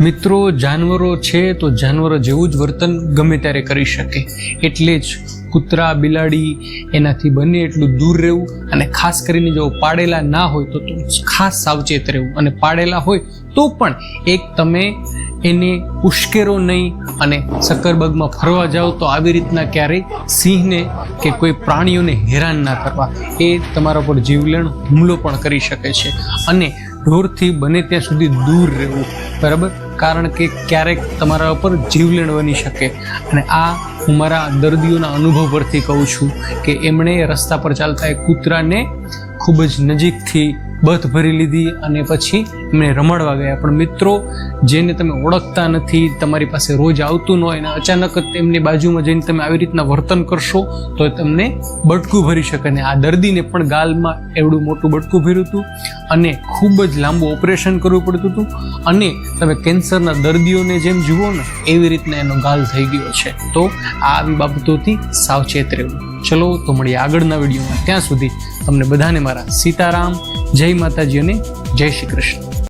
મિત્રો, જાનવરો છે તો જાનવરો જેવું જ વર્તન ગમે ત્યારે કરી શકે, એટલે જ કૂતરા બિલાડી એનાથી બને એટલું દૂર રહેવું, અને ખાસ કરીને જો પાડેલા ના હોય તો ખાસ સાવચેત રહેવું, અને પાડેલા હોય તો પણ એક તમે એને ઉશ્કેરો નહીં, અને સક્કરબાગમાં ફરવા જાઓ તો આવી રીતના ક્યારેય સિંહને કે કોઈ પ્રાણીઓને હેરાન ના કરવા, એ તમારા પર જીવલેણ હુમલો પણ કરી શકે છે. અને ઢોરથી બને ત્યાં સુધી દૂર રહેવું, બરાબર, કારણ કે ક્યારેક તમારા ઉપર જીવલેણ બની શકે. અને આ હું મારા દર્દીઓના અનુભવ પરથી કહું છું કે એમણે રસ્તા પર ચાલતા એક કૂતરાને ખૂબ જ નજીકથી બથ ભરી લીધી અને પછી એમને રમાડવા ગયા. પણ મિત્રો, જેને તમે ઓળખતા નથી, તમારી પાસે રોજ આવતું ન હોય, અને અચાનક જ એમની બાજુમાં જઈને તમે આવી રીતના વર્તન કરશો તો તમને બટકું ભરી શકે. અને આ દર્દીને પણ ગાલમાં એવડું મોટું બટકું ભર્યું હતું, અને ખૂબ જ લાંબુ ઓપરેશન કરવું પડતું હતું, અને તમે કેન્સરના દર્દીઓને જેમ જુઓ ને એવી રીતના એનો ગાલ થઈ ગયો છે. તો આ આવી બાબતોથી સાવચેત રહેવું. ચલો તો મળીએ આગળના વિડીયોમાં. ત્યાં સુધી તમને બધાને મારા સીતારામ, જય માતાજી અને જય શ્રી કૃષ્ણ.